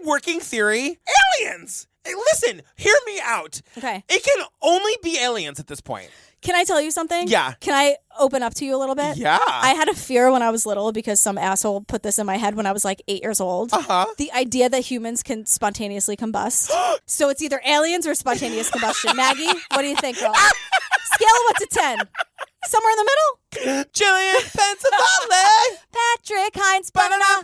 working theory, aliens. Hey, listen, hear me out. Okay. It can only be aliens at this point. Can I tell you something? Yeah. Can I open up to you a little bit? Yeah. I had a fear when I was little because some asshole put this in my head when I was like 8 years old. Uh-huh. The idea that humans can spontaneously combust. So it's either aliens or spontaneous combustion. Maggie, what do you think, girl? Scale of 1 to 10. Somewhere in the middle? Julian Pensacola. Patrick Hines, banana.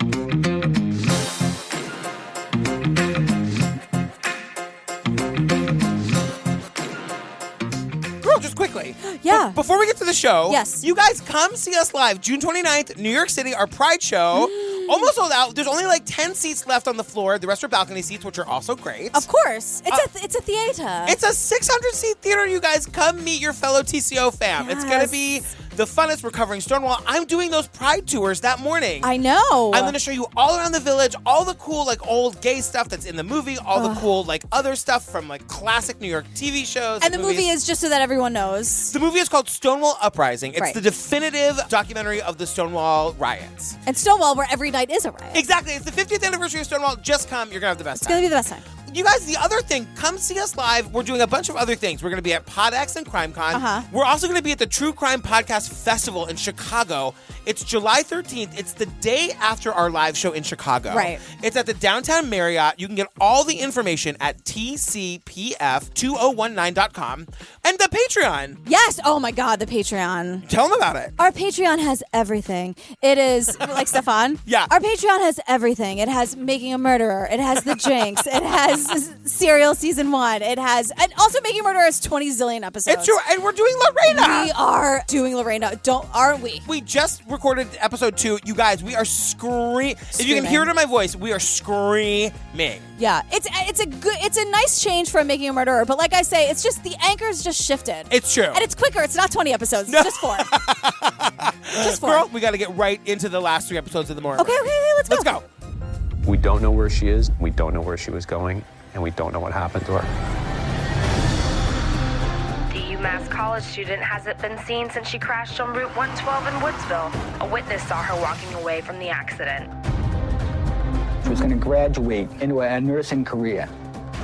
Just quickly. Yeah. Before we get to the show, yes, you guys come see us live June 29th, New York City, our Pride show. Almost sold out. There's only like 10 seats left on the floor. The rest are balcony seats, which are also great. Of course. It's a theater. It's a 600-seat theater, you guys. Come meet your fellow TCO fam. Yes. It's going to be the funnest. We're covering Stonewall. I'm doing those Pride tours that morning. I know. I'm going to show you all around the village, all the cool like old gay stuff that's in the movie, all the cool like other stuff from like classic New York TV shows. And the movie is, just so that everyone knows. The movie is called Stonewall Uprising. It's right. the definitive documentary of the Stonewall riots. And Stonewall, where every night is a riot. Exactly. It's the 50th anniversary of Stonewall. Just come. You're going to have the best time. It's going to be the best time. You guys, the other thing, come see us live. We're doing a bunch of other things. We're going to be at PodX and CrimeCon. Uh-huh. We're also going to be at the True Crime Podcast Festival in Chicago. It's July 13th. It's the day after our live show in Chicago. Right. It's at the Downtown Marriott. You can get all the information at tcpf2019.com. And the Patreon. Yes. Oh, my God, the Patreon. Tell them about it. Our Patreon has everything. It is, like Stefan? Yeah. Our Patreon has everything. It has Making a Murderer. It has The Jinx. It has Serial Season 1. It has, and also Making a Murderer has 20 zillion episodes. It's true. And we're doing Lorena. We are doing Lorena. Aren't we? We just recorded episode 2. You guys, we are screaming. If you can hear it in my voice, we are screaming. Yeah, it's a nice change from Making a Murderer, but like I say, it's just the anchor's just shifted. It's true. And it's quicker. It's not 20 episodes. It's just 4. Just 4. Girl, we got to get right into the last 3 episodes of the morning. Okay, let's go. Let's go. We don't know where she is. We don't know where she was going. And we don't know what happened to her. The UMass college student hasn't been seen since she crashed on Route 112 in Woodsville. A witness saw her walking away from the accident. She was going to graduate into a nursing career.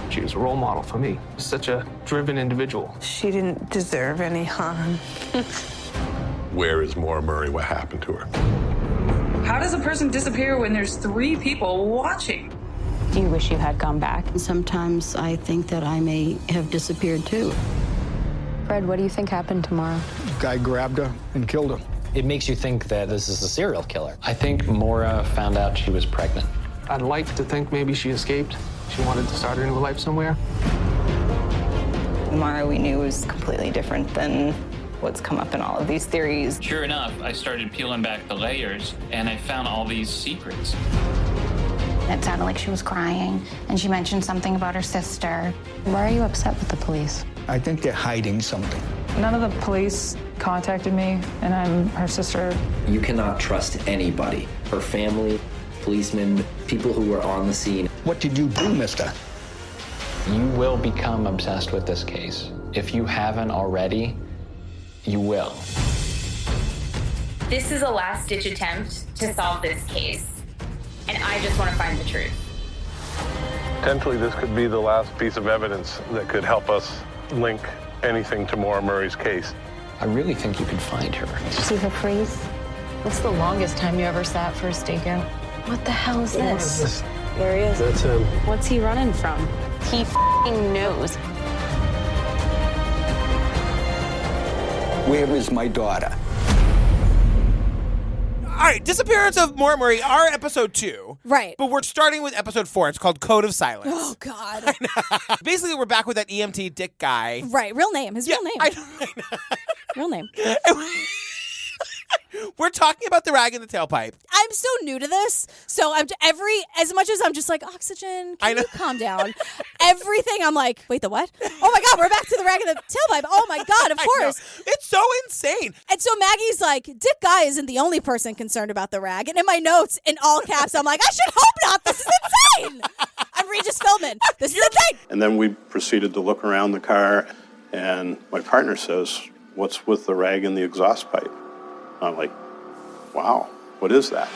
She was a role model for me. Such a driven individual. She didn't deserve any harm. Where is Maura Murray? What happened to her? How does a person disappear when there's 3 people watching? Do you wish you had come back? Sometimes I think that I may have disappeared too. Fred, what do you think happened tomorrow? Guy grabbed her and killed her. It makes you think that this is a serial killer. I think Maura found out she was pregnant. I'd like to think maybe she escaped. She wanted to start her new life somewhere. Maura we knew was completely different than what's come up in all of these theories. Sure enough, I started peeling back the layers, and I found all these secrets. It sounded like she was crying, and she mentioned something about her sister. Why are you upset with the police? I think they're hiding something. None of the police contacted me, and I'm her sister. You cannot trust anybody. Her family, policemen, people who were on the scene. What did you do, mister? You will become obsessed with this case. If you haven't already, you will. This is a last-ditch attempt to solve this case, and I just want to find the truth. Potentially, this could be the last piece of evidence that could help us link anything to Maura Murray's case. I really think you can find her. Did you see her freeze? What's the longest time you ever sat for a stakeout? What the hell is this? There he is. That's him. What's he running from? He f***ing knows. Where is my daughter? All right, Disappearance of Maura Murray, our episode 2. Right. But we're starting with episode 4. It's called Code of Silence. Oh, God. Basically, we're back with that EMT dick guy. Right, real name. His real name. I know. Real name. We're talking about the rag in the tailpipe. I'm so new to this, so as much as I'm just like, Oxygen, can you calm down? Everything I'm like, wait, the what? Oh my God, we're back to the rag in the tailpipe. Oh my God, of course. It's so insane. And so Maggie's like, Dick Guy isn't the only person concerned about the rag. And in my notes, in all caps, I'm like, I should hope not. This is insane. I'm Regis Philbin. This is insane. And then we proceeded to look around the car, and my partner says, what's with the rag in the exhaust pipe? I'm like, wow, what is that?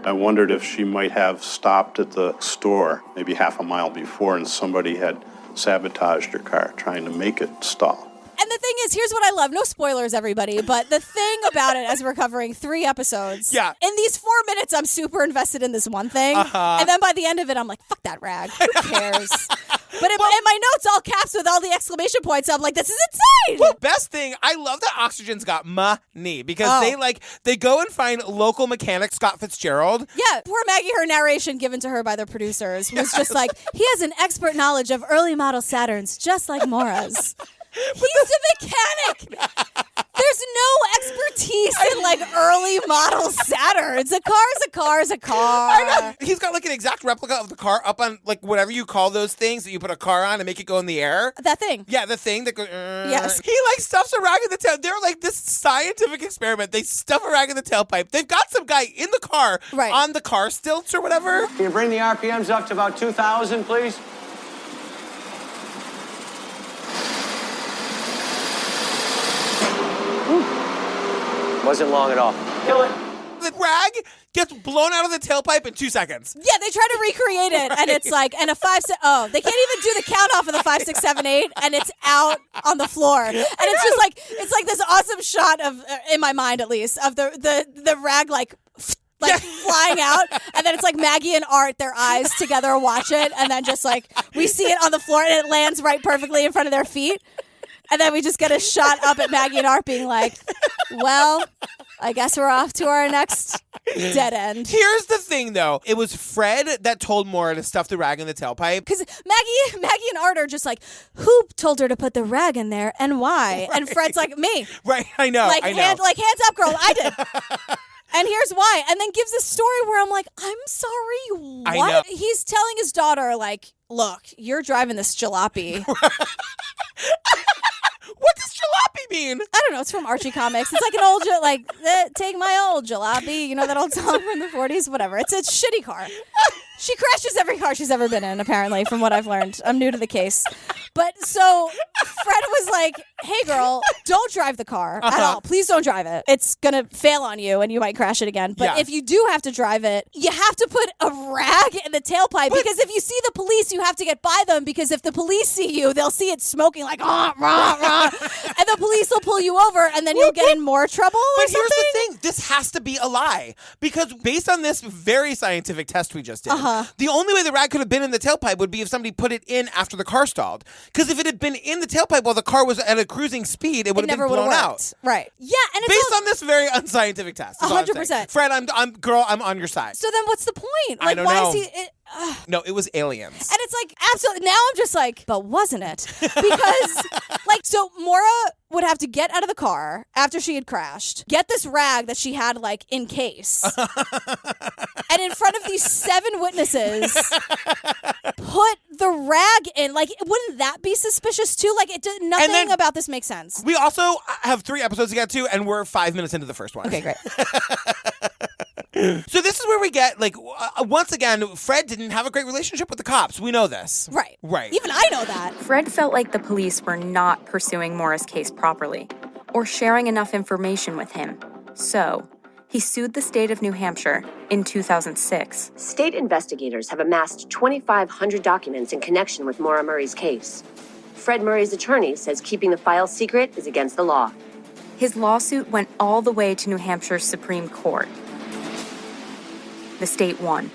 I wondered if she might have stopped at the store maybe half a mile before and somebody had sabotaged her car trying to make it stall. And the thing is, here's what I love. No spoilers, everybody, but the thing about it, as we're covering 3 episodes, in these 4 minutes, I'm super invested in this one thing. And then by the end of it, I'm like, fuck that rag. Who cares? But in my notes, all caps with all the exclamation points, I'm like, this is insane. Well, best thing, I love that Oxygen's got money because they go and find local mechanic Scott Fitzgerald. Yeah, poor Maggie, her narration given to her by the producers was just like, he has an expert knowledge of early model Saturns, just like Maura's. He's a mechanic. There's no expertise in like early model Saturns. A car's a car. I know. He's got like an exact replica of the car up on like whatever you call those things that you put a car on and make it go in the air. That thing. Yeah, the thing that goes. Yes. He like stuffs a rag in the tail. They're like this scientific experiment. They stuff a rag in the tailpipe. They've got some guy in the car on the car stilts or whatever. Can you bring the RPMs up to about 2,000, please? Wasn't long at all. Kill it. The rag gets blown out of the tailpipe in 2 seconds. Yeah, they try to recreate it, and it's like, and a 5, 6, they can't even do the count off of the 5, 6, 7, 8, and it's out on the floor. And it's just like, it's like this awesome shot of, in my mind at least, of the rag like flying out, and then it's like Maggie and Art, their eyes together watch it, and then just like, we see it on the floor, and it lands right perfectly in front of their feet. And then we just get a shot up at Maggie and Art being like, well, I guess we're off to our next dead end. Here's the thing, though. It was Fred that told Maura to stuff the rag in the tailpipe. Because Maggie and Art are just like, who told her to put the rag in there and why? Right. And Fred's like, me. Right, I know, I know. Hands up, girl, I did. And here's why. And then gives a story where I'm like, I'm sorry, what? I know. He's telling his daughter, like, look, you're driving this jalopy. What does jalopy mean? I don't know. It's from Archie Comics. It's like an old, take my old jalopy. You know that old song from the 40s? Whatever. It's a shitty car. She crashes every car she's ever been in, apparently, from what I've learned. I'm new to the case. But so Fred was like, hey, girl, don't drive the car at all. Please don't drive it. It's going to fail on you and you might crash it again. But if you do have to drive it, you have to put a rag in the tailpipe because if you see the police, you have to get by them because if the police see you, they'll see it smoking like, rah, rah, rah. And the police will pull you over and then you'll get in more trouble or something. But here's the thing. This has to be a lie because based on this very scientific test we just did, the only way the rag could have been in the tailpipe would be if somebody put it in after the car stalled. Because if it had been in the tailpipe while the car was at a cruising speed, it would have been blown out. Right. Yeah. And it's based on this very unscientific test. 100%. Fred, I'm on your side. So then what's the point? I don't know. Is he... No, it was aliens. And it's like, absolutely. Now I'm just like, but wasn't it? Because, so Maura would have to get out of the car after she had crashed, get this rag that she had, in case, and in front of these 7 witnesses, put the rag in. Wouldn't that be suspicious, too? Nothing about this makes sense. We also have 3 episodes to get to, and we're 5 minutes into the first one. Okay, great. So this is where we get, once again, Fred didn't have a great relationship with the cops. We know this. Right. Right. Even I know that. Fred felt like the police were not pursuing Maura's case properly or sharing enough information with him. So, he sued the state of New Hampshire in 2006. State investigators have amassed 2,500 documents in connection with Maura Murray's case. Fred Murray's attorney says keeping the file secret is against the law. His lawsuit went all the way to New Hampshire's Supreme Court. The state won.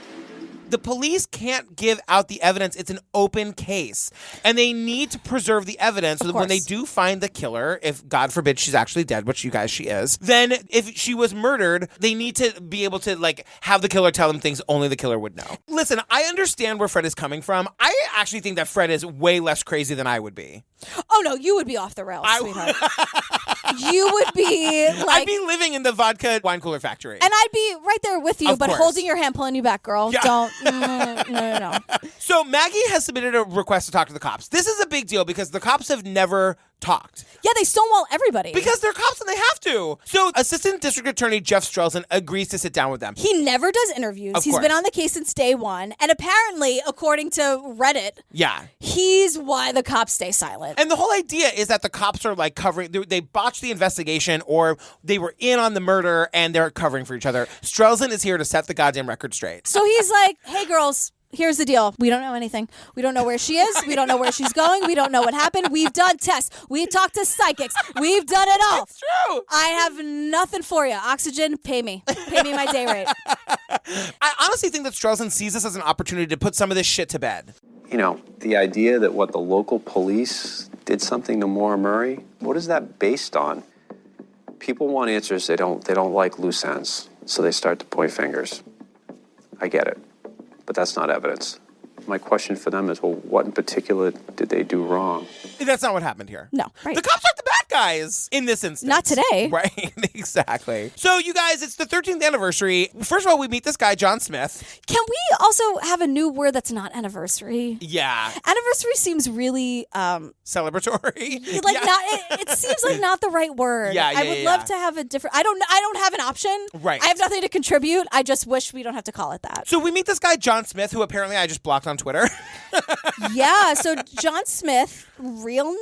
The police can't give out the evidence. It's an open case. And they need to preserve the evidence so that when they do find the killer, if God forbid she's actually dead, which you guys, she is, then if she was murdered, they need to be able to have the killer tell them things only the killer would know. Listen, I understand where Fred is coming from. I actually think that Fred is way less crazy than I would be. Oh, no, you would be off the rails, sweetheart. You would be I'd be living in the vodka wine cooler factory. And I'd be right there with you, but course. holding your hand, pulling you back, girl. Yeah. Don't. No. So Maggie has submitted a request to talk to the cops. This is a big deal because the cops have never talked. Yeah, they stonewall everybody. Because they're cops and they have to. So Assistant District Attorney Jeff Strelzin agrees to sit down with them. He never does interviews. He's been on the case since day one. And apparently, according to Reddit, he's why the cops stay silent. And the whole idea is that the cops are like covering, they botched the investigation or they were in on the murder and they're covering for each other. Strelzin is here to set the goddamn record straight. So he's like, hey, girls. Here's the deal. We don't know anything. We don't know where she is. We don't know where she's going. We don't know what happened. We've done tests. We've talked to psychics. We've done it all. It's true. I have nothing for you. Oxygen, pay me. Pay me my day rate. I honestly think that Strelzin sees this as an opportunity to put some of this shit to bed. You know, the idea that the local police did something to Maura Murray, what is that based on? People want answers. They don't like loose ends, so they start to point fingers. I get it. But that's not evidence. My question for them is, well, what in particular did they do wrong? That's not what happened here. No, right. The cops aren't the bad guys in this instance. Not today. Right, exactly. So, you guys, it's the 13th anniversary. First of all, we meet this guy, John Smith. Can we also have a new word that's not anniversary? Yeah. Anniversary seems really... celebratory? It seems like not the right word. I would love to have a different... I don't have an option. Right. I have nothing to contribute. I just wish we don't have to call it that. So we meet this guy, John Smith, who apparently I just blocked on Twitter. Yeah, so John Smith, real name?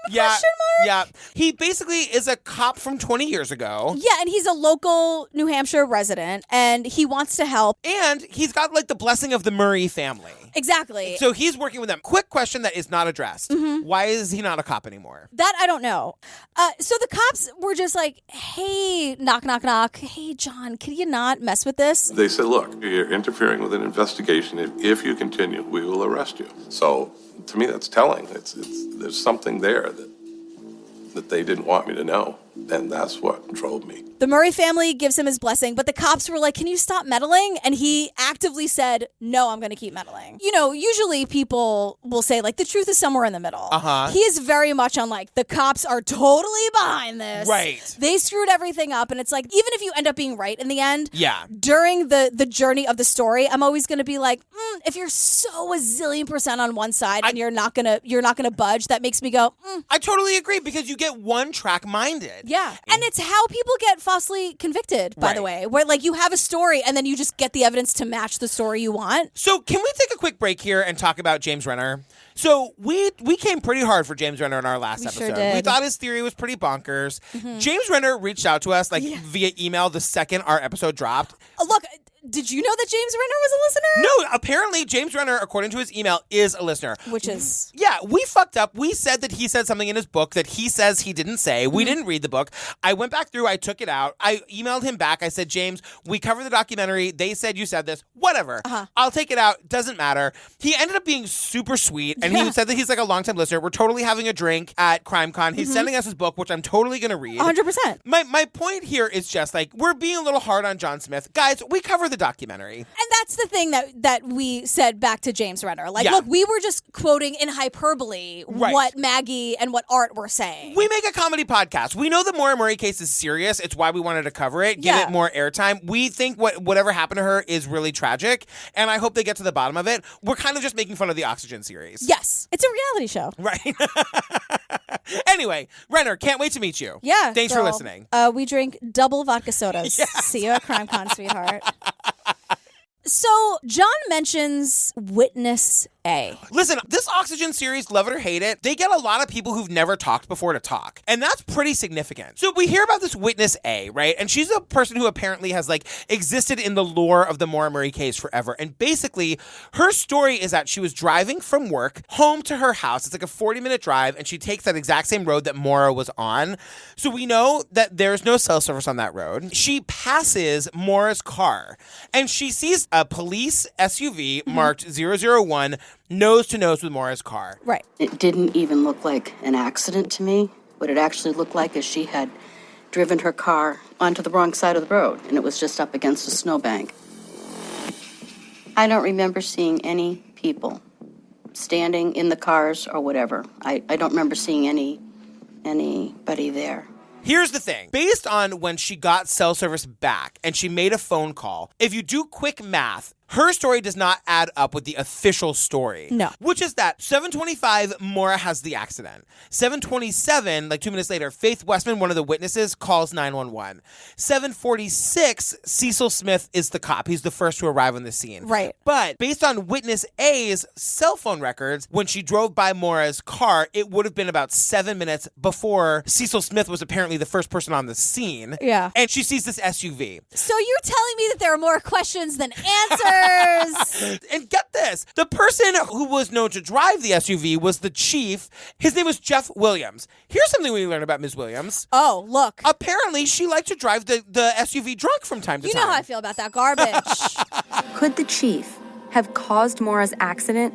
Question mark? Yeah. He basically is a cop from 20 years ago. Yeah, and he's a local New Hampshire resident, and he wants to help. And he's got like the blessing of the Murray family. Exactly. So he's working with them. Quick question that is not addressed. Mm-hmm. Why is he not a cop anymore? That I don't know. So the cops were just like, hey, knock, knock, knock. Hey, John, can you not mess with this? They said, look, you're interfering with an investigation. If you continue, we will arrest you. So to me, that's telling. There's something there that they didn't want me to know. And that's what drove me. The Murray family gives him his blessing, but the cops were like, can you stop meddling? And he actively said, no, I'm going to keep meddling. You know, usually people will say, like, the truth is somewhere in the middle. Uh-huh. He is very much on, like, the cops are totally behind this. Right. They screwed everything up. And it's like, even if you end up being right in the end, during the journey of the story, I'm always going to be like, if you're so a zillion% on one side and you're not gonna budge, that makes me go, I totally agree, because you get one track minded. Yeah. And it's how people get falsely convicted, by the way, where like you have a story and then you just get the evidence to match the story you want. So can we take a quick break here and talk about James Renner? So we came pretty hard for James Renner in our last episode. Sure did. We thought his theory was pretty bonkers. Mm-hmm. James Renner reached out to us via email the second our episode dropped. Look, did you know that James Renner was a listener? No, apparently James Renner, according to his email, is a listener. Which is... Yeah, we fucked up. We said that he said something in his book that he says he didn't say. We didn't read the book. I went back through. I took it out. I emailed him back. I said, James, we covered the documentary. They said you said this. Whatever. I'll take it out. Doesn't matter. He ended up being super sweet, and he said that he's like a longtime listener. We're totally having a drink at CrimeCon. He's sending us his book, which I'm totally going to read. 100%. My point here is just like, we're being a little hard on John Smith. Guys, we cover the documentary. And that's the thing that we said back to James Renner. Like, look, we were just quoting in hyperbole what Maggie and what Art were saying. We make a comedy podcast. We know the Maura Murray case is serious. It's why we wanted to cover it, give it more airtime. We think whatever happened to her is really tragic, and I hope they get to the bottom of it. We're kind of just making fun of the Oxygen series. Yes. It's a reality show. Right. Anyway, Renner, can't wait to meet you. Yeah. Thanks for listening. We drink double vodka sodas. Yes. See you at CrimeCon, sweetheart. So, John mentions Witness A. Listen, this Oxygen series, love it or hate it, they get a lot of people who've never talked before to talk. And that's pretty significant. So we hear about this Witness A, right? And she's a person who apparently has like existed in the lore of the Maura Murray case forever. And basically, her story is that she was driving from work home to her house. It's like a 40-minute drive, and she takes that exact same road that Maura was on. So we know that there's no cell service on that road. She passes Maura's car, and she sees a police SUV marked 001 nose to nose with Maura's car. Right. It didn't even look like an accident to me. What it actually looked like is she had driven her car onto the wrong side of the road, and it was just up against a snowbank. I don't remember seeing any people standing in the cars or whatever. I don't remember seeing anybody there. Here's the thing. Based on when she got cell service back and she made a phone call, if you do quick math, her story does not add up with the official story. No. Which is that 7:25, Maura has the accident. 7:27, like 2 minutes later, Faith Westman, one of the witnesses, calls 911. 7:46, Cecil Smith is the cop. He's the first to arrive on the scene. Right. But based on witness A's cell phone records, when she drove by Maura's car, it would have been about 7 minutes before Cecil Smith was apparently the first person on the scene. Yeah. And she sees this SUV. So you're telling me that there are more questions than answers? And get this, the person who was known to drive the SUV was the chief. His name was Jeff Williams. Here's something we learned about Ms. Williams. Oh, look. Apparently, she liked to drive the SUV drunk from time to time. You know how I feel about that garbage. Could the chief have caused Maura's accident?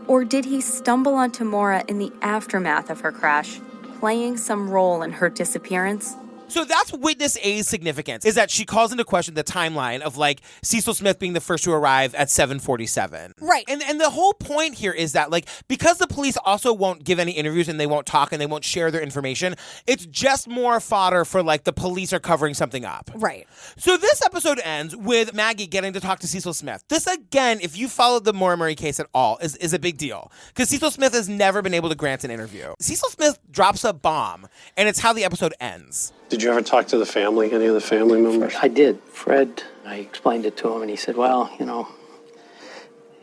Or did he stumble onto Maura in the aftermath of her crash, playing some role in her disappearance? So that's witness A's significance, is that she calls into question the timeline of like Cecil Smith being the first to arrive at 7:47. Right. And the whole point here is that like because the police also won't give any interviews and they won't talk and they won't share their information, it's just more fodder for like the police are covering something up. Right. So this episode ends with Maggie getting to talk to Cecil Smith. This again, if you followed the Maura Murray case at all, is a big deal because Cecil Smith has never been able to grant an interview. Cecil Smith drops a bomb and it's how the episode ends. Did you ever talk to the family, any of the family members? I did. Fred, I explained it to him, and he said, well, you know,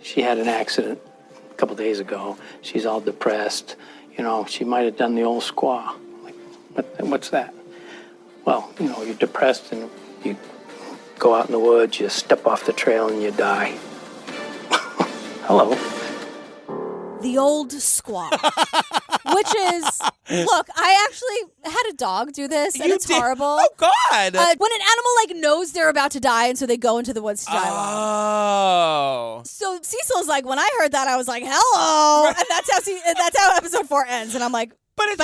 she had an accident a couple days ago. She's all depressed. You know, she might have done the old squaw. Like, what's that? Well, you know, you're depressed, and you go out in the woods, you step off the trail, and you die. Hello. The old squaw. Which is, look, I actually had a dog do this, and it's horrible. Oh, God. When an animal, like, knows they're about to die, and so they go into the woods to die alone. Oh. So Cecil's like, when I heard that, I was like, hello. And that's how episode 4 ends. And I'm like, but it's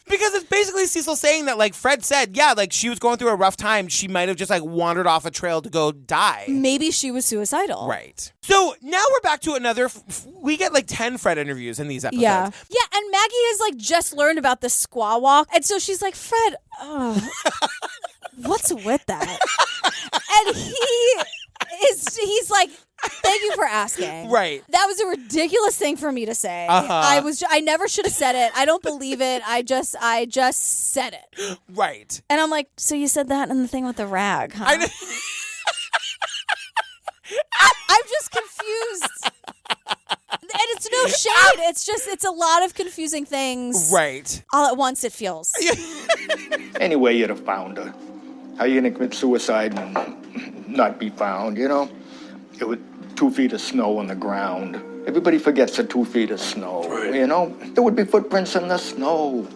because it's basically Cecil saying that, like Fred said, yeah, like she was going through a rough time. She might have just like wandered off a trail to go die. Maybe she was suicidal. Right. So now we're back to another. We get like 10 Fred interviews in these episodes. Yeah. Yeah. And Maggie has like just learned about the squaw walk. And so she's like, Fred, what's with that? And he's like, thank you for asking. Right. That was a ridiculous thing for me to say. Uh-huh. I never should have said it. I don't believe it. I just said it. Right. And I'm like, so you said that in the thing with the rag, huh? I'm just confused. And it's no shade. It's a lot of confusing things. Right. All at once, it feels. Anyway, you'd have found her. How you gonna commit suicide and not be found, you know? It was 2 feet of snow on the ground. Everybody forgets the 2 feet of snow, you know? There would be footprints in the snow.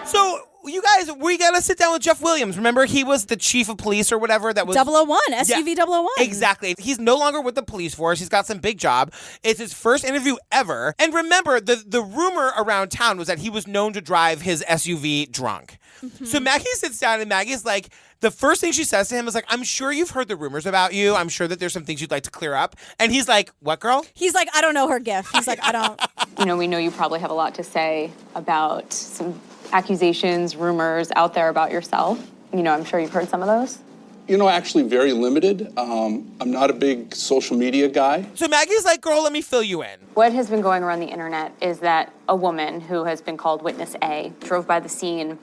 So, you guys, we gotta sit down with Jeff Williams. Remember, he was the chief of police or whatever that was... 001, SUV 001. Exactly. He's no longer with the police force. He's got some big job. It's his first interview ever. And remember, the rumor around town was that he was known to drive his SUV drunk. Mm-hmm. So Maggie sits down and Maggie's like, the first thing she says to him is like, I'm sure you've heard the rumors about you. I'm sure that there's some things you'd like to clear up. And he's like, what, girl? He's like, I don't know her gift. He's like, I don't. You know, we know you probably have a lot to say about some accusations, rumors out there about yourself. You know, I'm sure you've heard some of those. You know, actually very limited. I'm not a big social media guy. So Maggie's like, girl, let me fill you in. What has been going around the internet is that a woman who has been called Witness A drove by the scene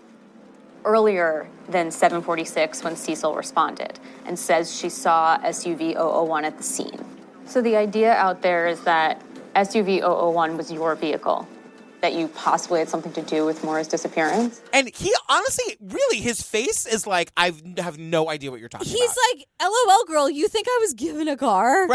earlier than 7:46 when Cecil responded and says she saw SUV 001 at the scene. So the idea out there is that SUV 001 was your vehicle, that you possibly had something to do with Maura's disappearance. And he honestly, really, his face is like, I have no idea what you're talking about. He's like, LOL, girl, you think I was given a car?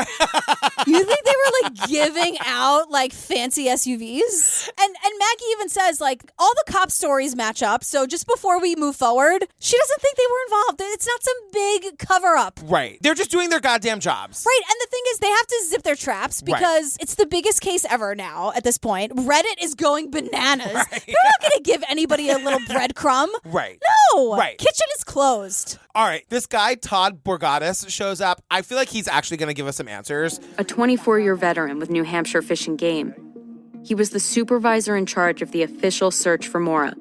You think they were like giving out like fancy SUVs? And Maggie even says like all the cop stories match up. So just before we move forward, she doesn't think they were involved. It's not some big cover up. Right. They're just doing their goddamn jobs. Right. And the thing is, they have to zip their traps because it's the biggest case ever now at this point. Reddit is going bananas. Right. They're not going to give anybody a little breadcrumb. Right. No. Right. Kitchen is closed. All right. This guy, Todd Borgatis, shows up. I feel like he's actually going to give us some answers. A 24-year veteran with New Hampshire Fish and Game. He was the supervisor in charge of the official search for Maura,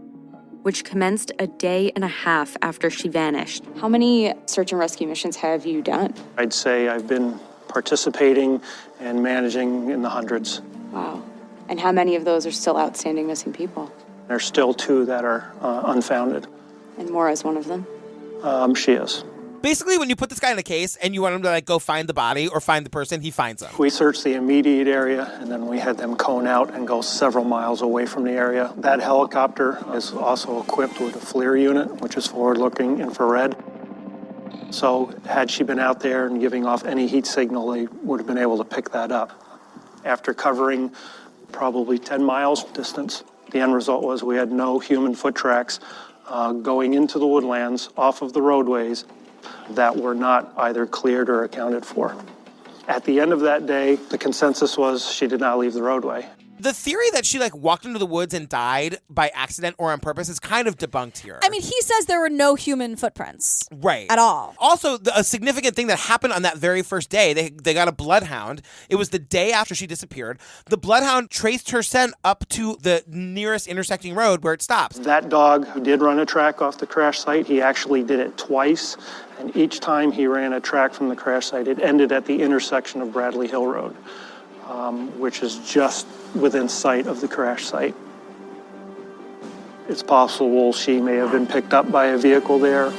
which commenced a day and a half after she vanished. How many search and rescue missions have you done? I'd say I've been participating and managing in the hundreds. Wow. And how many of those are still outstanding missing people? There's still 2 that are unfounded. And Maura is one of them? She is. Basically, when you put this guy in a case and you want him to like go find the body or find the person, he finds them. We searched the immediate area, and then we had them cone out and go several miles away from the area. That helicopter is also equipped with a FLIR unit, which is forward-looking infrared. So had she been out there and giving off any heat signal, they would have been able to pick that up. After covering probably 10 miles distance, the end result was we had no human foot tracks going into the woodlands off of the roadways that were not either cleared or accounted for. At the end of that day, the consensus was she did not leave the roadway. The theory that she like walked into the woods and died by accident or on purpose is kind of debunked here. I mean, he says there were no human footprints. Right. At all. Also, a significant thing that happened on that very first day, they got a bloodhound. It was the day after she disappeared. The bloodhound traced her scent up to the nearest intersecting road where it stops. That dog who did run a track off the crash site, he actually did it twice. And each time he ran a track from the crash site, it ended at the intersection of Bradley Hill Road, which is just within sight of the crash site. It's possible she may have been picked up by a vehicle there.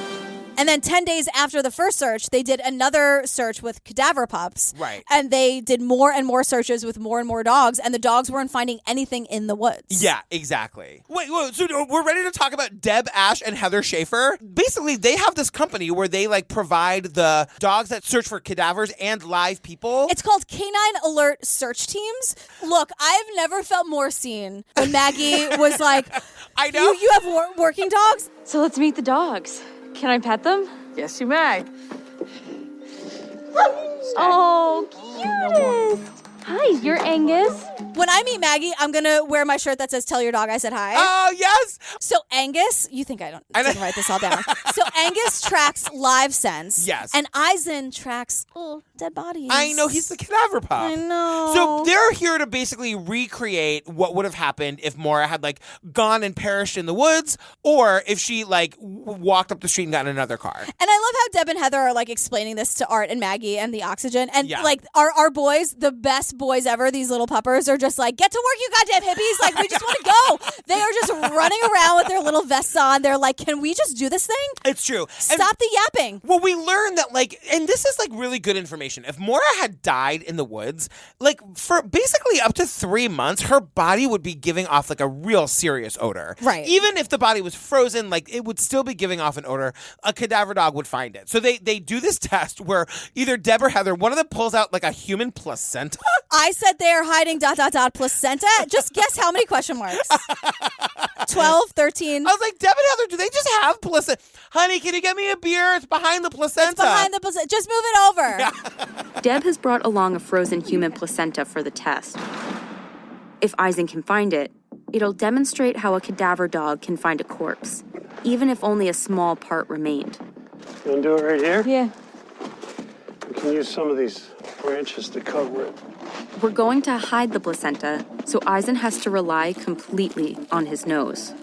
And then 10 days after the first search, they did another search with cadaver pups. Right. And they did more and more searches with more and more dogs, and the dogs weren't finding anything in the woods. Yeah, exactly. Wait, so we're ready to talk about Deb Ash and Heather Schaefer? Basically, they have this company where they like provide the dogs that search for cadavers and live people. It's called Canine Alert Search Teams. Look, I've never felt more seen when Maggie was like, I know. You have working dogs? So let's meet the dogs. Can I pet them? Yes, you may. Oh, cutest. Hi, you're Angus. When I meet Maggie, I'm going to wear my shirt that says, "Tell your dog I said hi." Oh, yes. So Angus, you think I didn't write this all down. So Angus tracks live scents. Yes. And Eisen tracks dead bodies. I know, he's the cadaver pup. I know. So they're here to basically recreate what would have happened if Maura had like gone and perished in the woods, or if she like walked up the street and got in another car. And I love how Deb and Heather are like explaining this to Art and Maggie and the oxygen. And Yeah. like our boys, the best boys ever, these little puppers, are just like, "Get to work, you goddamn hippies. Like, we just want to go." They are just running around with their little vests on. They're like, "Can we just do this thing?" It's true. Stop the yapping. Well, we learned that, like, and this is, like, really good information. If Maura had died in the woods, like, for basically up to 3 months, her body would be giving off, like, a real serious odor. Right. Even if the body was frozen, like, it would still be giving off an odor. A cadaver dog would find it. So they do this test where either Deb or Heather, one of them pulls out, like, a human placenta. I said they're hiding ... placenta. Just guess how many question marks? 12, 13. I was like, Deb and Heather, do they just have placenta? Honey, can you get me a beer? It's behind the placenta. It's behind the placenta. Just move it over. Deb has brought along a frozen human placenta for the test. If Eisen can find it, it'll demonstrate how a cadaver dog can find a corpse, even if only a small part remained. You want to do it right here? Yeah. We can use some of these branches to cover it. We're going to hide the placenta, so Eisen has to rely completely on his nose.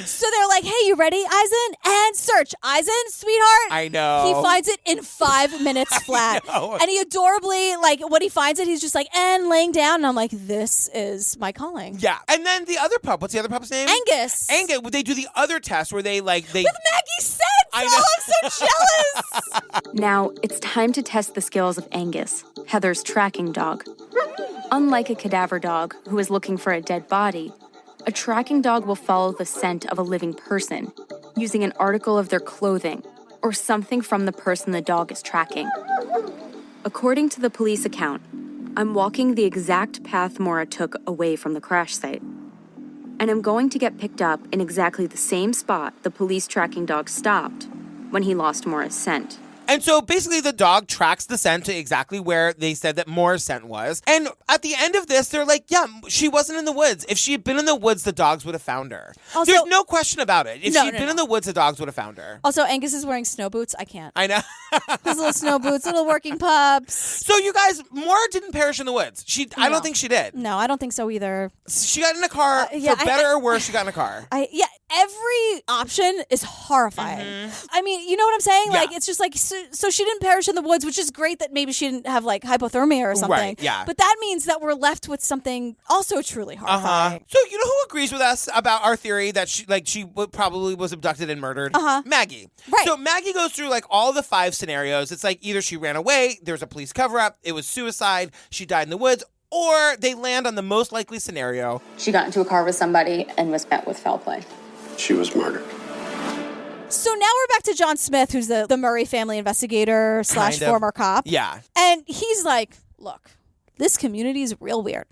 So they're like, "Hey, you ready, Eisen? And search. Eisen, sweetheart." I know. He finds it in 5 minutes flat. And he adorably, like, when he finds it, he's just like, "And laying down." And I'm like, this is my calling. Yeah. And then the other pup, what's the other pup's name? Angus. They do the other test where they, like, they... With Maggie scents! I know. Oh, I'm so jealous! Now, it's time to test the skills of Angus, Heather's tracking dog. Unlike a cadaver dog who is looking for a dead body, a tracking dog will follow the scent of a living person, using an article of their clothing or something from the person the dog is tracking. According to the police account, I'm walking the exact path Maura took away from the crash site. And I'm going to get picked up in exactly the same spot the police tracking dog stopped when he lost Maura's scent. And so basically the dog tracks the scent to exactly where they said that Maura's scent was. And at the end of this, they're like, yeah, she wasn't in the woods. If she had been in the woods, the dogs would have found her. Also, there's no question about it. If she had been in the woods, the dogs would have found her. Also, Angus is wearing snow boots. I can't. I know. His little snow boots, little working pups. So you guys, Maura didn't perish in the woods. I don't think she did. No, I don't think so either. She got in a car. For better or worse, she got in a car. Yeah, every option is horrifying. I mean, you know what I'm saying? Yeah. Like, it's just like, so she didn't perish in the woods, which is great that maybe she didn't have like hypothermia or something. Right, yeah. But that means that we're left with something also truly horrifying. So you know who agrees with us about our theory that she probably was abducted and murdered? Maggie. Right. So Maggie goes through like all the 5 scenarios. It's like either she ran away, there was a police cover-up, it was suicide, she died in the woods, or they land on the most likely scenario. She got into a car with somebody and was met with foul play. She was murdered. So now we're back to John Smith, who's the Murray family investigator / Kind of. former cop. Yeah. And he's like, look, this community is real weird.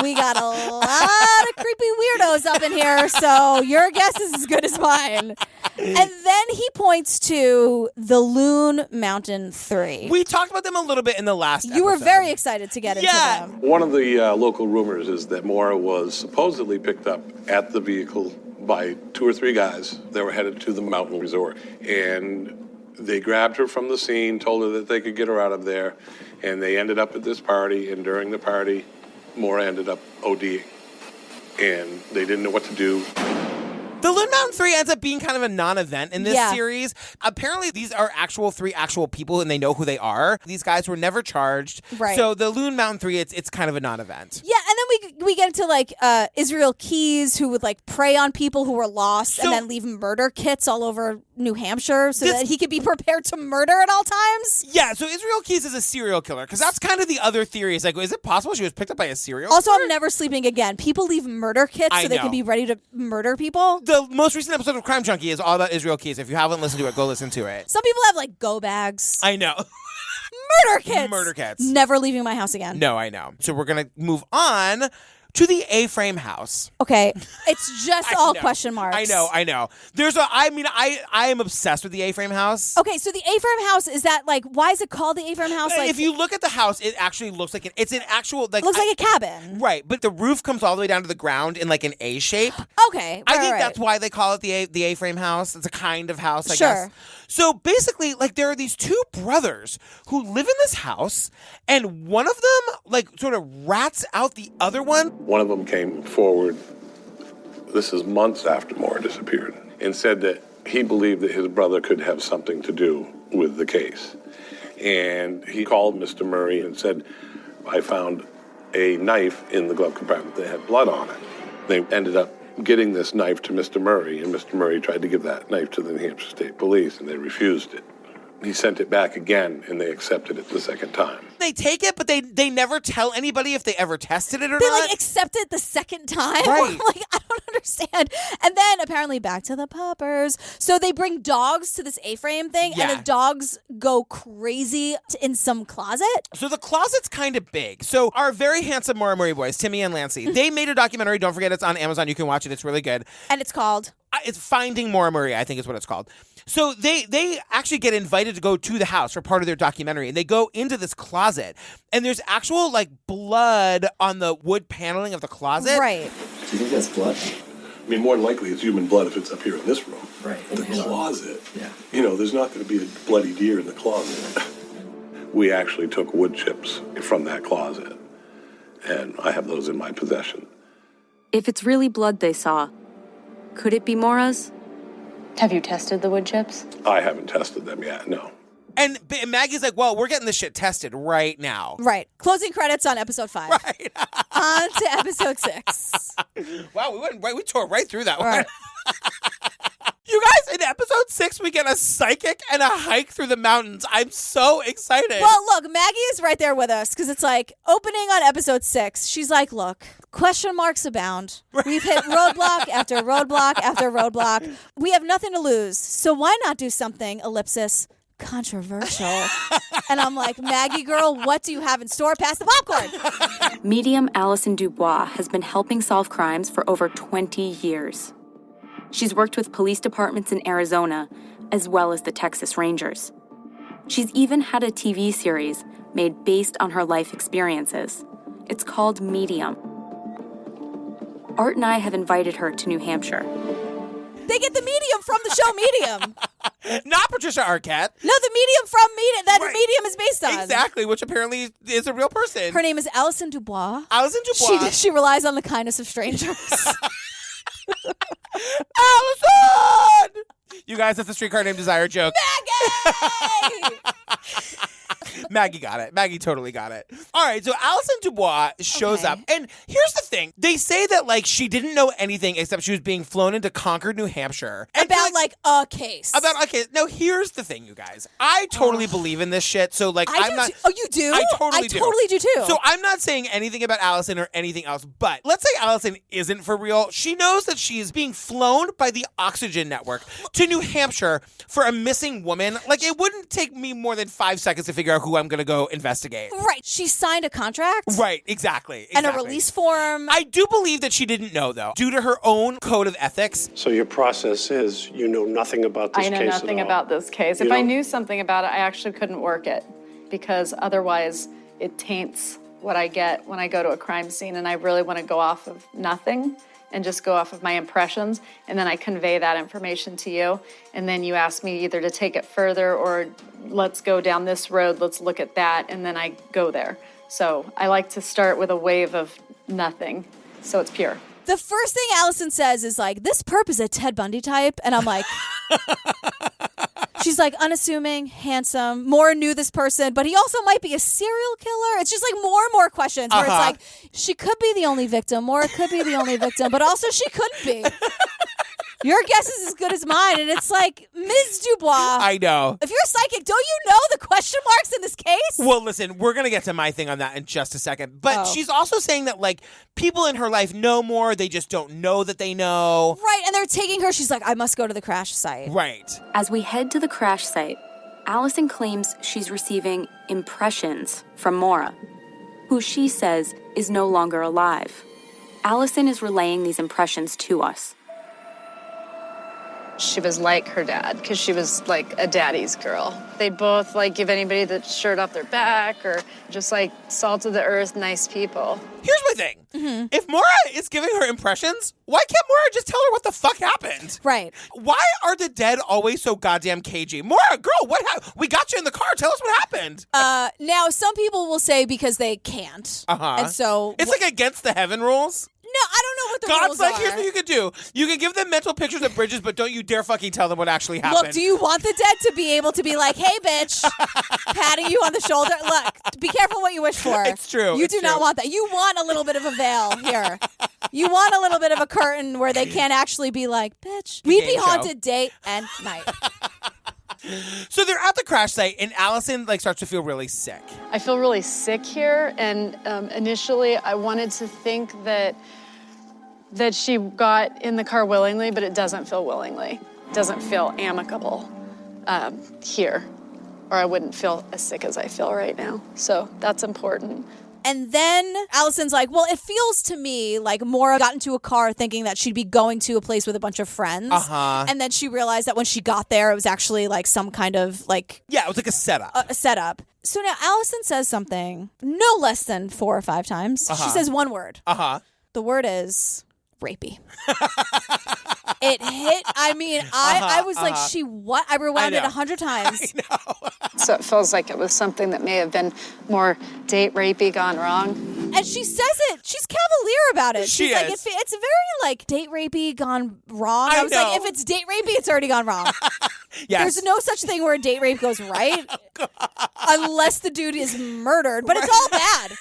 We got a lot of creepy weirdos up in here, so your guess is as good as mine. And then he points to the Loon Mountain 3. We talked about them a little bit in the last You were very excited to get into them. One of the local rumors is that Maura was supposedly picked up at the vehicle by 2 or 3 guys that were headed to the mountain resort. And they grabbed her from the scene, told her that they could get her out of there, and they ended up at this party, and during the party, Maura ended up ODing. And they didn't know what to do. The Loon Mountain 3 ends up being kind of a non-event in this series. Apparently, these are 3 actual people, and they know who they are. These guys were never charged. Right. So the Loon Mountain 3, it's kind of a non-event. Yeah, and then we get into like Israel Keys, who would like prey on people who were lost and then leave murder kits all over New Hampshire so that he could be prepared to murder at all times. Yeah, so Israel Keys is a serial killer, because that's kind of the other theory. Is like, is it possible she was picked up by a serial Also, killer? I'm never sleeping again. People leave murder kits so they can be ready to murder people. The most recent episode of Crime Junkie is all about Israel Keys. If you haven't listened to it, go listen to it. Some people have like go bags. I know. Murder kits. Murder kits. Never leaving my house again. No, I know. So we're going to move on to the A-frame house. Okay, it's just all question marks. I know. I am obsessed with the A-frame house. Okay, so the A-frame house, is that like, why is it called the A-frame house? Like, if you look at the house, it actually looks like it's an actual like looks like a cabin. Right, but the roof comes all the way down to the ground in like an A shape. Okay, I think that's why they call it the A-frame house. It's a kind of house, I Sure. guess. So basically, like, there are these 2 brothers who live in this house, and one of them like sort of rats out the other one. One of them came forward, this is months after Maura disappeared, and said that he believed that his brother could have something to do with the case. And he called Mr. Murray and said, I found a knife in the glove compartment that had blood on it. They ended up getting this knife to Mr. Murray, and Mr. Murray tried to give that knife to the New Hampshire State Police, and they refused it. He sent it back again, and they accepted it the second time. They take it, but they never tell anybody if they ever tested it or They not. like accept it the second time. Right. Like, I don't understand. And then apparently back to the puppers. So they bring dogs to this A-frame thing, Yeah. and the dogs go crazy in some closet. So the closet's kind of big. So our very handsome Maura Murray boys, Timmy and Lancey, they made a documentary. Don't forget, it's on Amazon. You can watch it. It's really good. And it's called? It's Finding Maura Murray, I think is what it's called. So they actually get invited to go to the house for part of their documentary, and they go into this closet, and there's actual like blood on the wood paneling of the closet. Right. Do you think that's blood? I mean, more than likely it's human blood if it's up here in this room. Right. The closet. Yeah. You know, there's not going to be a bloody deer in the closet. We actually took wood chips from that closet, and I have those in my possession. If it's really blood they saw, could it be Maura's? Have you tested the wood chips? I haven't tested them yet, no. And Maggie's like, well, we're getting this shit tested right now. Right. Closing credits on episode 5. Right. On to episode 6. Wow, we tore right through that one. Right. You guys, in episode 6, we get a psychic and a hike through the mountains. I'm so excited. Well, look, Maggie is right there with us because it's like opening on episode 6. She's like, look, question marks abound. We've hit roadblock after roadblock after roadblock. We have nothing to lose. So why not do something, ellipsis, controversial? And I'm like, Maggie girl, what do you have in store? Pass the popcorn. Medium Alison Dubois has been helping solve crimes for over 20 years. She's worked with police departments in Arizona, as well as the Texas Rangers. She's even had a TV series made based on her life experiences. It's called Medium. Art and I have invited her to New Hampshire. They get the medium from the show Medium. Not Patricia Arquette. No, the medium from Medium that Medium is based on. Exactly, which apparently is a real person. Her name is Alison Dubois. Alison Dubois. She relies on the kindness of strangers. Allison! You guys, that's a Streetcar Named Desire joke. Maggie! Maggie got it. Maggie totally got it. All right, so Alison Dubois shows up. And here's the thing. They say that, like, she didn't know anything except she was being flown into Concord, New Hampshire. About, like, a case. No, here's the thing, you guys. I totally believe in this shit, so, like, I'm not... Oh, you do? I totally do, too. So I'm not saying anything about Allison or anything else, but let's say Allison isn't for real. She knows that she is being flown by the Oxygen Network to New Hampshire for a missing woman. Like, it wouldn't take me more than 5 seconds to figure out who I'm going to go investigate. Right. She signed a contract. Right. Exactly. And a release form. I do believe that she didn't know, though, due to her own code of ethics. So your process is you know nothing about this case at all? I know nothing about this case. If I knew something about it, I actually couldn't work it because otherwise it taints what I get when I go to a crime scene, and I really want to go off of nothing and just go off of my impressions, and then I convey that information to you, and then you ask me either to take it further or let's go down this road, let's look at that, and then I go there. So I like to start with a wave of nothing, so it's pure. The first thing Allison says is like, this perp is a Ted Bundy type, and I'm like... She's like unassuming, handsome. Maura knew this person, but he also might be a serial killer. It's just like more and more questions where it's like, she could be the only victim. Maura could be the only victim, but also she couldn't be. Your guess is as good as mine. And it's like, Ms. Dubois. I know. If you're a psychic, don't you know the question marks in this case? Well, listen, we're going to get to my thing on that in just a second. But she's also saying that, like, people in her life know more. They just don't know that they know. Right. And they're taking her. She's like, I must go to the crash site. Right. As we head to the crash site, Allison claims she's receiving impressions from Maura, who she says is no longer alive. Allison is relaying these impressions to us. She was like her dad because she was like a daddy's girl. They both like give anybody the shirt off their back or just like salt of the earth, nice people. Here's my thing. Mm-hmm. If Maura is giving her impressions, why can't Maura just tell her what the fuck happened? Right. Why are the dead always so goddamn cagey? Maura, girl, what happened? We got you in the car. Tell us what happened. Now, some people will say because they can't. And so... It's like against the heaven rules. No, I don't know what the God's rules like, are. here's what you can do. You can give them mental pictures of bridges, but don't you dare fucking tell them what actually happened. Look, do you want the dead to be able to be like, hey, bitch, patting you on the shoulder? Look, be careful what you wish for. It's true. You do not want that. You want a little bit of a veil here. You want a little bit of a curtain where they can't actually be like, bitch, we'd be haunted day and night. So they're at the crash site, and Allison like starts to feel really sick. I feel really sick here, and initially I wanted to think that she got in the car willingly, but it doesn't feel willingly. It doesn't feel amicable here, or I wouldn't feel as sick as I feel right now. So that's important. And then Allison's like, well, it feels to me like Maura got into a car thinking that she'd be going to a place with a bunch of friends. And then she realized that when she got there, it was actually like some kind of like... Yeah, it was like a setup. A setup. So now Allison says something no less than 4 or 5 times. She says one word. The word is rapey. It hit. I mean, I was like, she what? I rewound it 100 times. I know. So it feels like it was something that may have been more date rapey gone wrong. And she says it. She's cavalier about it. She's like, it's very like date rapey gone wrong. I was like, if it's date rapey, it's already gone wrong. Yes. There's no such thing where a date rape goes right. Unless the dude is murdered. But it's all bad.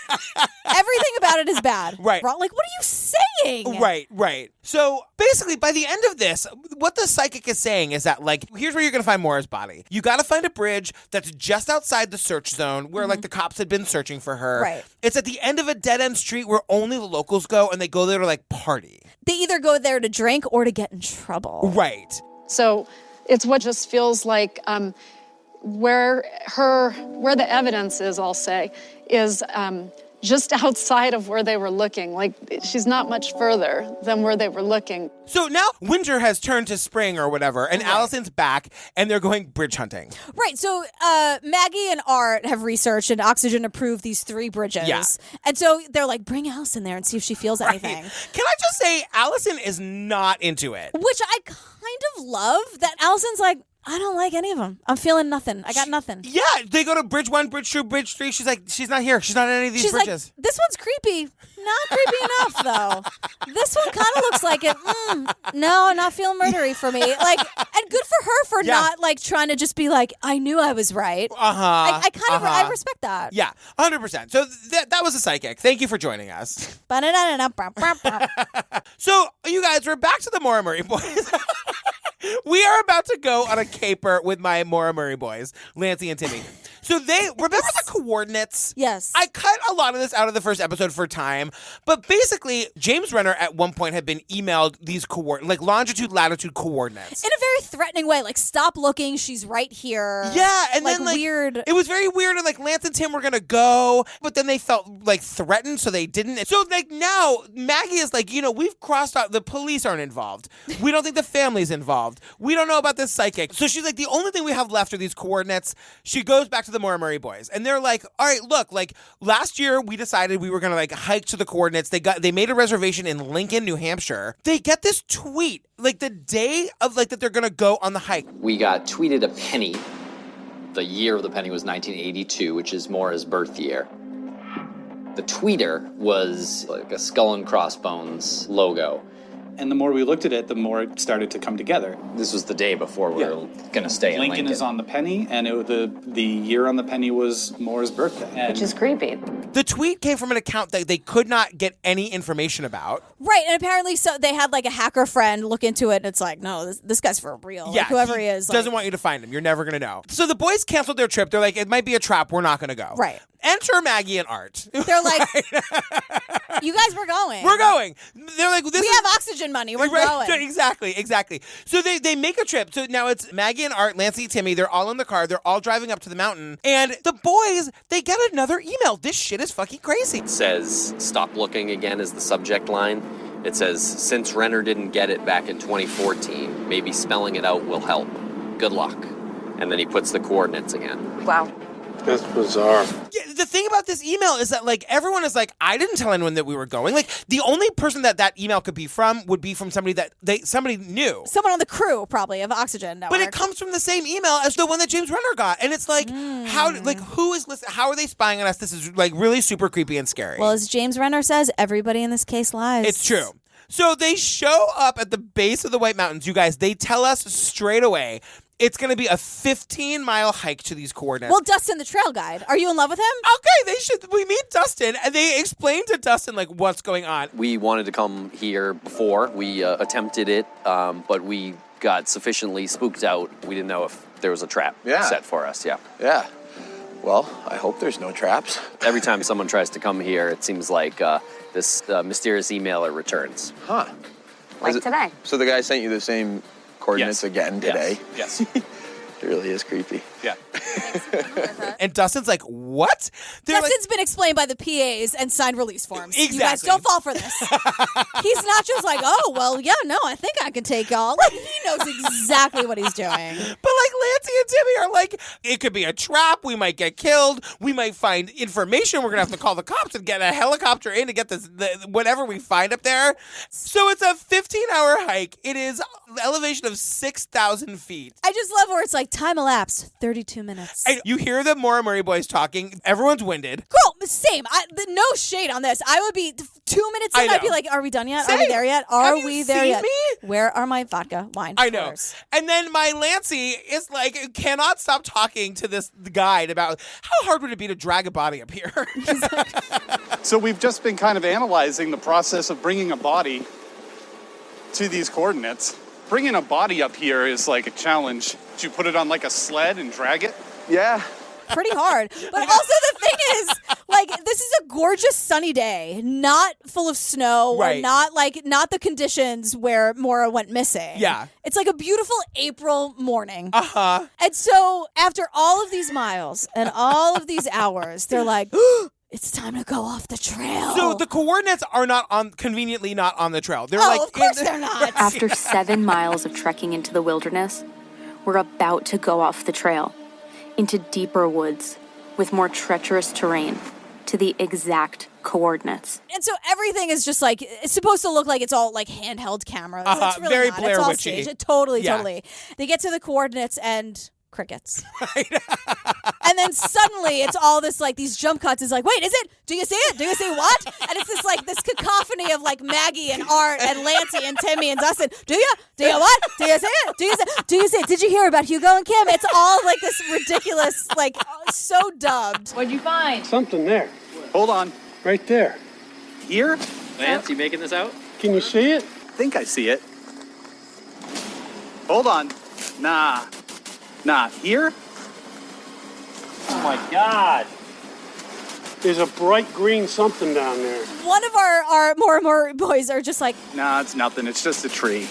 Everything about it is bad. Right. Wrong. Like, what are you saying? Right. So basically, by the end of this, what the psychic is saying is that, like, here's where you're going to find Maura's body. You got to find a bridge that's just outside the search zone where, like, the cops had been searching for her. Right. It's at the end of a dead-end street where only the locals go, and they go there to, like, party. They either go there to drink or to get in trouble. Right. So it's what just feels like where the evidence is, I'll say, is just outside of where they were looking. Like, she's not much further than where they were looking. So now winter has turned to spring or whatever, and Allison's back, and they're going bridge hunting. Right. So Maggie and Art have researched, and Oxygen approved these 3 bridges. Yeah. And so they're like, bring Allison there and see if she feels anything. Can I just say, Allison is not into it. Which I kind of love, that Allison's like, I don't like any of them. I'm feeling nothing. I got nothing. Yeah, they go to Bridge 1, Bridge 2, Bridge 3. She's like, she's not here. She's not on any of these bridges. Like, this one's creepy. Not creepy enough, though. This one kind of looks like it. No, not feeling murdery for me. Like, and good for her for not, like, trying to just be like, I knew I was right. I kind of I respect that. Yeah, 100%. So that was a psychic. Thank you for joining us. So, you guys, we're back to the Maura Murray boys. We are about to go on a caper with my Maura Murray boys, Lancey and Timmy. So remember the coordinates? Yes. I cut a lot of this out of the first episode for time, but basically, James Renner at one point had been emailed these like longitude, latitude coordinates. In a very threatening way, like, stop looking, she's right here. Yeah, and like, then like weird. It was very weird, and like Lance and Tim were gonna go, but then they felt like threatened, so they didn't. So like now, Maggie is like, we've crossed out, the police aren't involved. We don't think the family's involved. We don't know about this psychic. So she's like, the only thing we have left are these coordinates. She goes back to the Maura Murray boys, and they're like, all right, look, like last year we decided we were gonna like hike to the coordinates. They made a reservation in Lincoln, New Hampshire. They get this tweet like the day of like that they're gonna go on the hike. We got tweeted a penny. The year of the penny was 1982, which is Maura's birth year. The tweeter was like a skull and crossbones logo. And the more we looked at it, the more it started to come together. This was the day before we were going to stay in Lincoln. Lincoln is on the penny, and the year on the penny was Maura's birthday. Which is creepy. The tweet came from an account that they could not get any information about. Right, and apparently so they had like a hacker friend look into it, and it's like, no, this guy's for real. Yeah, like, whoever he is. Doesn't want you to find him. You're never going to know. So the boys canceled their trip. They're like, it might be a trap. We're not going to go. Right. Enter Maggie and Art. They're like, you guys were going. We're going. They're like, we have oxygen money. We're going. Exactly. So they make a trip. So now it's Maggie and Art, Lancey, Timmy. They're all in the car. They're all driving up to the mountain. And the boys, they get another email. This shit is fucking crazy. It says, stop looking again is the subject line. It says, since Renner didn't get it back in 2014, maybe spelling it out will help. Good luck. And then he puts the coordinates again. Wow. That's bizarre. Yeah, the thing about this email is that, like, everyone is like, I didn't tell anyone that we were going. Like, the only person that email could be from would be from somebody that somebody knew. Someone on the crew, probably, of Oxygen Network. But it comes from the same email as the one that James Renner got. And it's like, who is listening? How are they spying on us? This is, like, really super creepy and scary. Well, as James Renner says, everybody in this case lies. It's true. So they show up at the base of the White Mountains. You guys, they tell us straight away, it's going to be a 15-mile hike to these coordinates. Well, Dustin, the trail guide. Are you in love with him? Okay, we meet Dustin, and they explain to Dustin, like, what's going on. We wanted to come here before. We attempted it, but we got sufficiently spooked out. We didn't know if there was a trap set for us, Yeah. Well, I hope there's no traps. Every time someone tries to come here, it seems like this mysterious emailer returns. Huh. Like today. So the guy sent you the same coordinates again today? Yes. It really is creepy. Yeah. And Dustin's like, what? Dustin's been explained by the PAs and signed release forms. Exactly. You guys don't fall for this. He's not just like, oh, well, yeah, no, I think I can take y'all. Like, he knows exactly what he's doing. But like Lancey and Timmy are like, it could be a trap. We might get killed. We might find information. We're going to have to call the cops and get a helicopter in to get whatever we find up there. So it's a 15-hour hike. It is elevation of 6,000 feet. I just love where it's like time elapsed 32 minutes. And you hear the Maura Murray boys talking. Everyone's winded. Cool. Same. No shade on this. I would be 2 minutes in. I'd be like, are we done yet? Are we there yet? Are we there yet? Me? Where are my vodka wine? I know. And then my Lancey is like, cannot stop talking to this guide about how hard would it be to drag a body up here. So we've just been kind of analyzing the process of bringing a body to these coordinates. Bringing a body up here is like a challenge. Did you put it on like a sled and drag it? Yeah. Pretty hard. But also the thing is, like, this is a gorgeous sunny day, not full of snow, or not the conditions where Maura went missing. Yeah. It's like a beautiful April morning. Uh-huh. And so after all of these miles and all of these hours, they're like, it's time to go off the trail. So the coordinates are conveniently not on the trail. They're of course they're not. After 7 miles of trekking into the wilderness, we're about to go off the trail into deeper woods with more treacherous terrain to the exact coordinates. And so everything is just like, it's supposed to look like it's all like handheld cameras. It's really very not. Blair It's all Witchy. staged. Totally. Yeah. They get to the coordinates and crickets. And then suddenly it's all this like these jump cuts is like, wait, is it? Do you see it? Do you see what? And it's this like this cacophony of like Maggie and Art and Lancey and Timmy and Dustin. Do you? Do you what? Do you see it? Do you see it? Do you see it? Did you hear about Hugo and Kim? It's all like this ridiculous, like so dubbed. What'd you find? Something there. Hold on. Right there. Here? Lance, you making this out? Can you see it? I think I see it. Hold on. Nah. Here? Oh my God. There's a bright green something down there. One of our Maura Murray boys are just like, Nah, it's nothing. It's just a tree.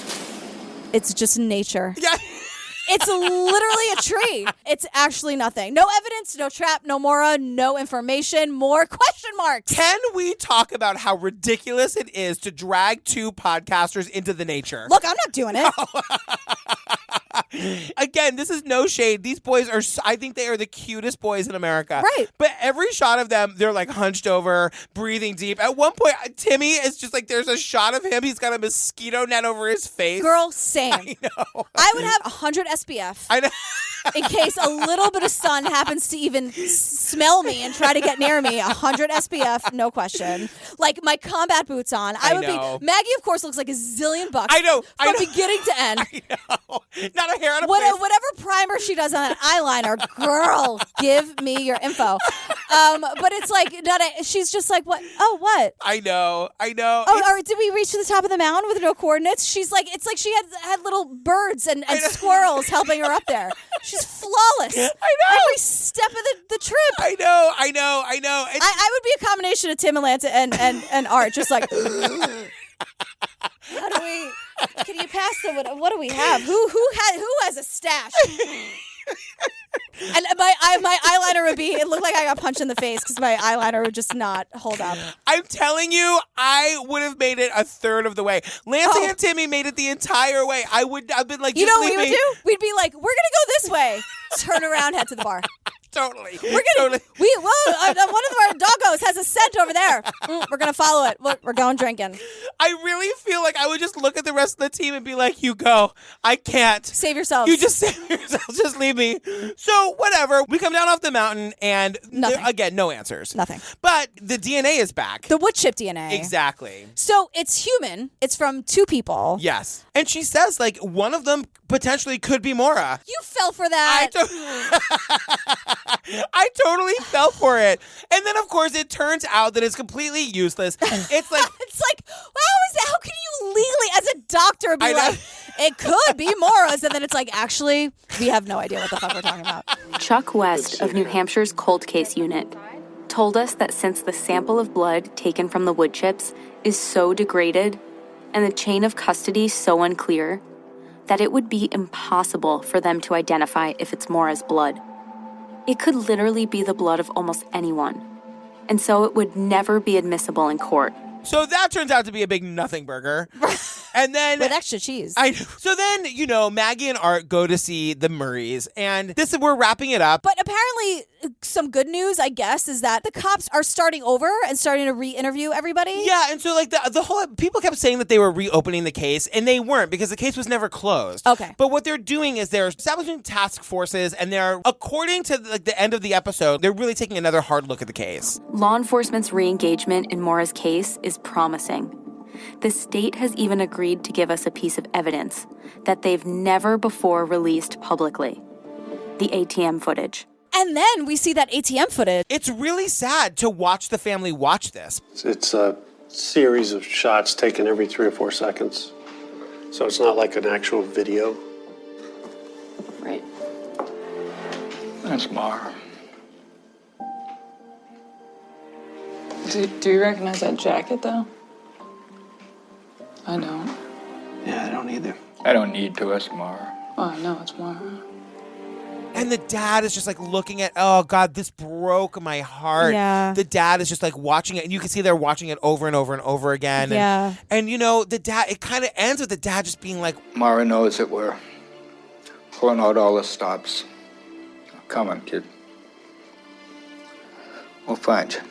it's just nature. Yeah. It's literally a tree. It's actually nothing. No evidence, no trap, no Maura, no information, more question marks. Can we talk about how ridiculous it is to drag two podcasters into the nature? Look, I'm not doing it. Again, this is no shade. These boys are, I think they are the cutest boys in America. Right. But every shot of them, they're like hunched over, breathing deep. At one point, Timmy is just like, there's a shot of him. He's got a mosquito net over his face. Girl, same. I know. I would have 100 SPF. I know. In case a little bit of sun happens to even smell me and try to get near me, 100 SPF, no question. Like my combat boots on. I would know. be. Maggie, of course, looks like a zillion bucks. I know. From beginning to end. I know. Not a hair on a face. Whatever primer she does on that eyeliner, girl, give me your info. But it's like, she's just like, what? Oh, what? I know. Oh, or did we reach to the top of the mountain with no coordinates? She's like, it's like she had little birds and squirrels helping her up there. She's flawless. I know. Every step of the trip. I know. I would be a combination of Tim and Lance and Art, just like, how do we? Can you pass the? What do we have? Who has a stash? And my eyeliner would be. It looked like I got punched in the face because my eyeliner would just not hold up. I'm telling you, I would have made it a third of the way. Lancey and Timmy made it the entire way. I've been like, you just know what we leave would me. do? We'd be like, we're gonna go this way. Turn around, head to the bar. Totally. We're gonna. One of our doggos has a scent over there. We're gonna follow it. We're going drinking. I really feel like I would just look at the rest of the team and be like, "You go. I can't. Save yourselves. You just save yourselves. Just leave me." So whatever. We come down off the mountain and again, no answers. Nothing. But the DNA is back. The wood chip DNA. Exactly. So it's human. It's from two people. Yes. And she says like one of them potentially could be Maura. You fell for that. I totally fell for it. And then, of course, it turns out that it's completely useless. It's like, how can you legally, as a doctor, be like, it could be Maura's, and then it's like, actually, we have no idea what the fuck we're talking about. Chuck West of New Hampshire's cold case unit told us that since the sample of blood taken from the wood chips is so degraded and the chain of custody so unclear, that it would be impossible for them to identify if it's Maura's blood. It could literally be the blood of almost anyone, and so it would never be admissible in court. So that turns out to be a big nothing burger. And then with extra cheese. So then, Maggie and Art go to see the Murrays, and we're wrapping it up. But apparently, some good news, I guess, is that the cops are starting over and starting to re-interview everybody. Yeah, and so like the whole people kept saying that they were reopening the case, and they weren't because the case was never closed. Okay. But what they're doing is they're establishing task forces, and they're, according to the end of the episode, they're really taking another hard look at the case. Law enforcement's re-engagement in Maura's case is promising. The state has even agreed to give us a piece of evidence that they've never before released publicly: the ATM footage. And then we see that ATM footage. It's really sad to watch the family watch this. It's a series of shots taken every 3 or 4 seconds. So it's not like an actual video. Right. That's Maura. Do you recognize that jacket, though? I don't. Yeah, I don't either. I don't need to. It's Maura. Oh, I know it's Maura. And the dad is just like looking at, oh God, this broke my heart. Yeah. The dad is just like watching it, and you can see they're watching it over and over and over again. Yeah. And the dad, it kind of ends with the dad just being like, Maura knows that we're pulling out all the stops. Come on, kid. We'll find you.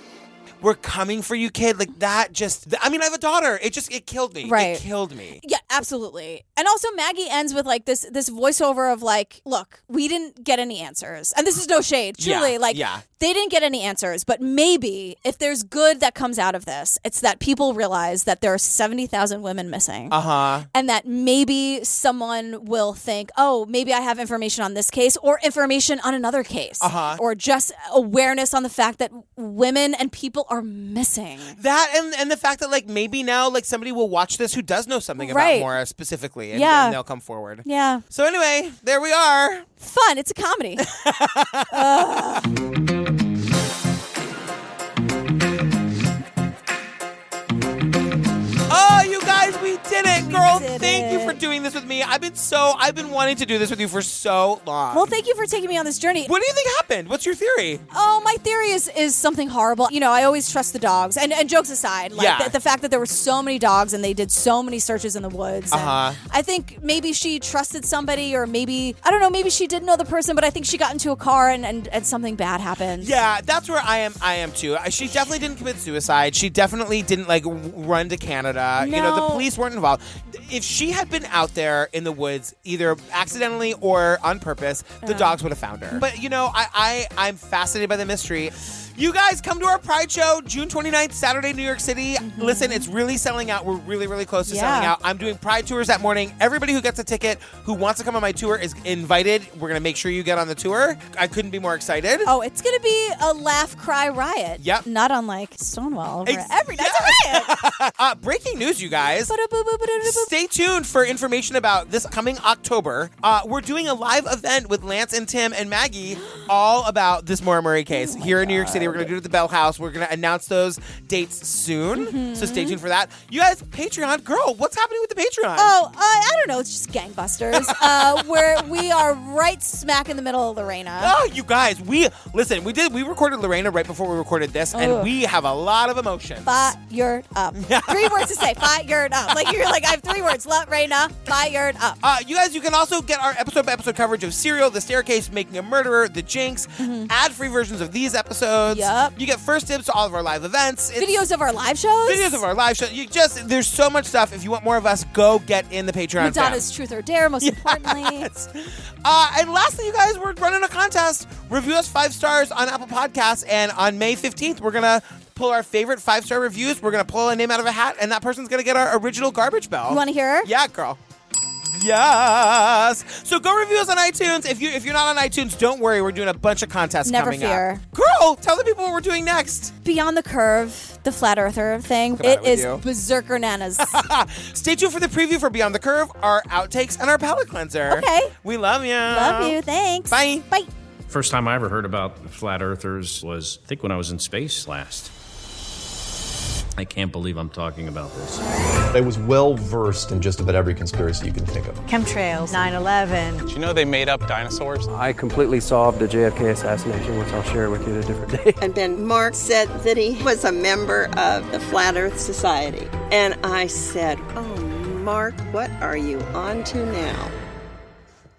we're coming for you, kid. Like that just, I mean, I have a daughter. It killed me. Right. It killed me. Yeah, absolutely. And also Maggie ends with like this voiceover of like, look, we didn't get any answers. And this is no shade. Truly, they didn't get any answers. But maybe if there's good that comes out of this, it's that people realize that there are 70,000 women missing. And that maybe someone will think, oh, maybe I have information on this case or information on another case. Or just awareness on the fact that women and people are missing. That and the fact that like maybe now like somebody will watch this who does know something about Maura specifically and they'll come forward. Yeah. So anyway, there we are. Fun. It's a comedy. Oh, you guys, we did it, girl. Thank you for doing this with me. I've been wanting to do this with you for so long. Well, thank you for taking me on this journey. What do you think happened? What's your theory? Oh, my theory is something horrible. You know, I always trust the dogs. And jokes aside, like the fact that there were so many dogs and they did so many searches in the woods. I think maybe she trusted somebody, or maybe, I don't know, maybe she didn't know the person, but I think she got into a car and something bad happened. Yeah, that's where I am too. She definitely didn't commit suicide. She definitely didn't like run to Canada. No. You know, the police weren't involved. If she had been out there in the woods, either accidentally or on purpose, the dogs would have found her. But, you know, I'm fascinated by the mystery. You guys come to our Pride Show, June 29th, Saturday, New York City. Listen, it's really selling out. We're really, really close to selling out. I'm doing Pride tours that morning. Everybody who gets a ticket who wants to come on my tour is invited. We're going to make sure you get on the tour. I couldn't be more excited. Oh, it's going to be a laugh, cry riot. Yep. Not unlike Stonewall over every night's a riot. Breaking news, you guys. Stay tuned for information about this coming October. We're doing a live event with Lance and Tim and Maggie all about this Maura Murray case here in New York City. We're going to do it at the Bell House. We're going to announce those dates soon. So stay tuned for that. You guys, Patreon, girl, what's happening with the Patreon? Oh, I don't know. It's just gangbusters. We are right smack in the middle of Lorena. Oh, you guys, we recorded Lorena right before we recorded this, and we have a lot of emotions. Fired up. 3 words to say. Fired up. Like you're like, I have 3 words. Lorena, fired up. You guys, you can also get our episode-by-episode coverage of Serial, The Staircase, Making a Murderer, The Jinx, ad-free versions of these episodes. Yep. You get first dibs to all of our live events. Videos of our live shows. There's so much stuff. If you want more of us, go get in the Patreon. Madonna's Truth or Dare, most importantly. And lastly, you guys, we're running a contest. Review us 5 stars on Apple Podcasts, and on May 15th, we're going to pull our favorite 5-star reviews. We're going to pull a name out of a hat, and that person's going to get our original garbage bell. You want to hear her? Yeah, girl. Yes. So go review us on iTunes. If you're not on iTunes, don't worry. We're doing a bunch of contests coming up. Girl, tell the people what we're doing next. Beyond the Curve, the Flat Earther thing. It is berserker nanas. Stay tuned for the preview for Beyond the Curve, our outtakes, and our palate cleanser. Okay. We love you. Love you. Thanks. Bye. Bye. First time I ever heard about flat earthers was, I think, when I was in space last. I can't believe I'm talking about this. I was well versed in just about every conspiracy you can think of. Chemtrails, 9/11. Did you know they made up dinosaurs? I completely solved the JFK assassination, which I'll share with you at a different day. And then Mark said that he was a member of the Flat Earth Society. And I said, oh, Mark, what are you on to now?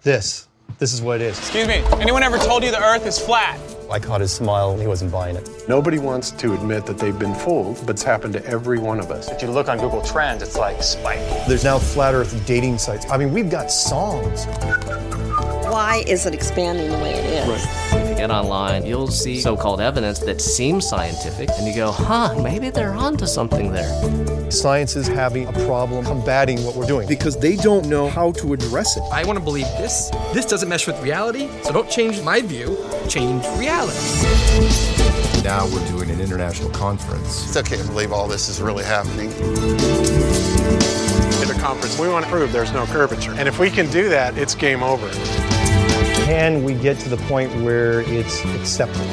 This is what it is. Excuse me, anyone ever told you the Earth is flat? I caught his smile, and he wasn't buying it. Nobody wants to admit that they've been fooled, but it's happened to every one of us. If you look on Google Trends, it's like spike. There's now flat earth dating sites. I mean, we've got songs. Why is it expanding the way it is? If you get online, you'll see so-called evidence that seems scientific, and you go, maybe they're onto something there. Science is having a problem combating what we're doing because they don't know how to address it. I want to believe this. This doesn't mesh with reality, so don't change my view, change reality. Now we're doing an international conference. It's okay to believe all this is really happening. At a conference, we want to prove there's no curvature. And if we can do that, it's game over. Can we get to the point where it's acceptable?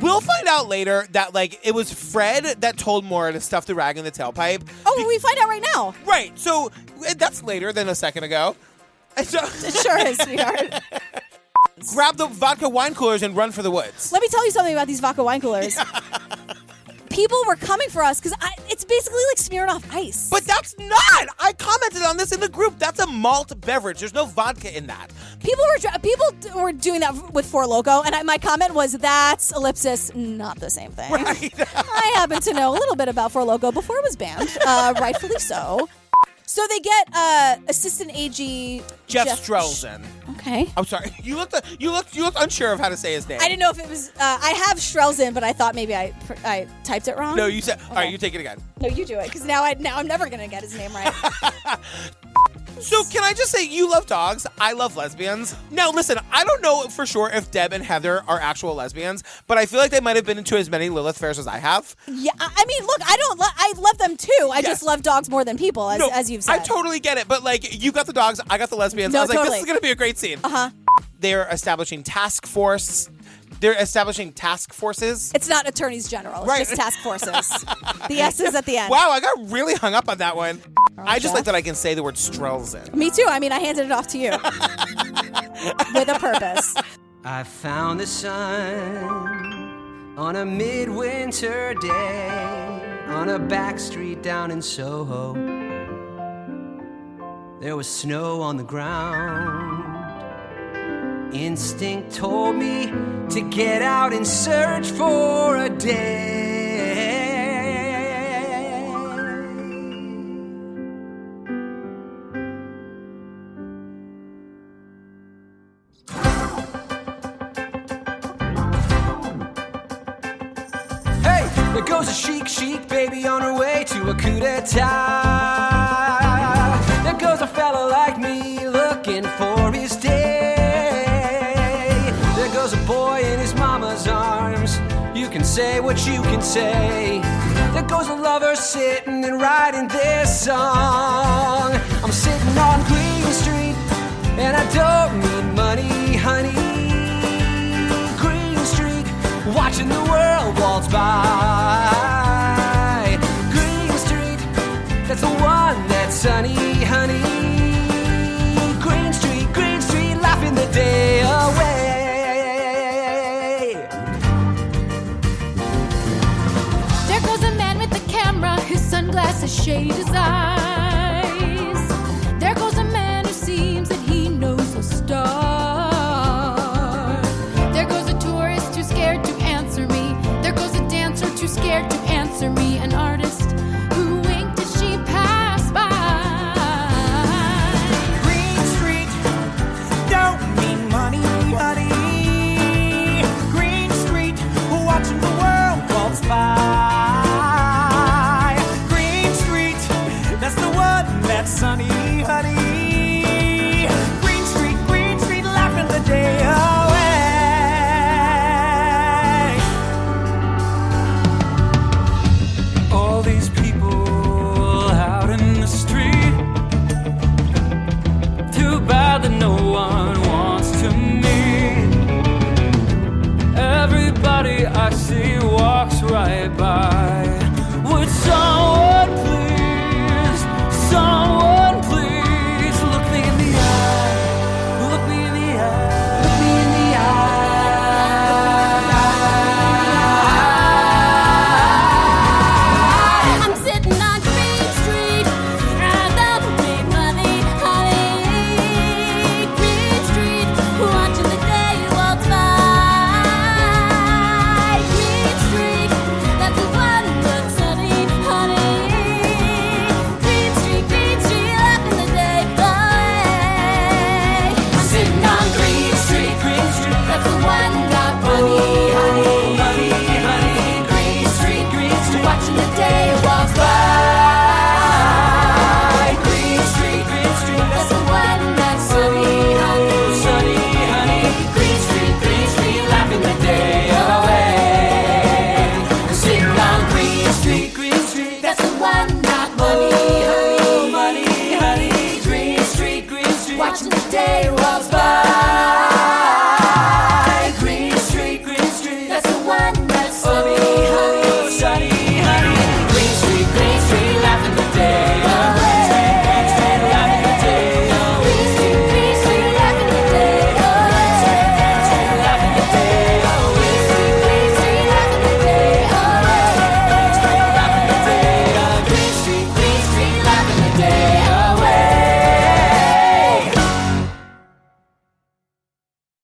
We'll find out later that, like, it was Fred that told Maura to stuff the rag in the tailpipe. Oh, we find out right now. Right. So that's later than a second ago. And so, it sure is, sweetheart. Grab the vodka wine coolers and run for the woods. Let me tell you something about these vodka wine coolers. people were coming for us because it's basically like Smirnoff Ice. But that's not. I commented on this in the group. That's a malt beverage. There's no vodka in that. People were doing that with Four Loko, and my comment was, that's ellipsis, not the same thing. Right. I happen to know a little bit about Four Loko before it was banned, rightfully so. So they get assistant AG Jeff Strelzin. Okay. I'm sorry. You looked unsure of how to say his name. I didn't know if it was. I have Strelzin, but I thought maybe I typed it wrong. No, you said. Okay. All right, you take it again. No, you do it, because now I'm never gonna get his name right. So can I just say, you love dogs, I love lesbians. Now listen, I don't know for sure if Deb and Heather are actual lesbians, but I feel like they might have been into as many Lilith fairs as I have. Yeah, I mean, look, I love them too. I just love dogs more than people, as you've said. I totally get it, but like, you got the dogs, I got the lesbians. No, I was like, totally. this is gonna be a great scene. They're establishing task force. They're establishing task forces. It's not attorneys general. It's Right. just task forces. The S is at the end. Wow, I got really hung up on that one. I just like that I can say the word Strelzin. Me too. I mean, I handed it off to you. With a purpose. I found the sun on a midwinter day on a back street down in Soho. There was snow on the ground. Instinct told me to get out and search for a day. Hey, there goes a chic baby on her way to a coup d'etat. There goes a fella like me looking for his day. There goes a boy in his mama's arms. You can say what you can say. There goes a lover sitting and writing this song. I'm sitting on Green Street and I don't need money, honey. Green Street, watching the world waltz by.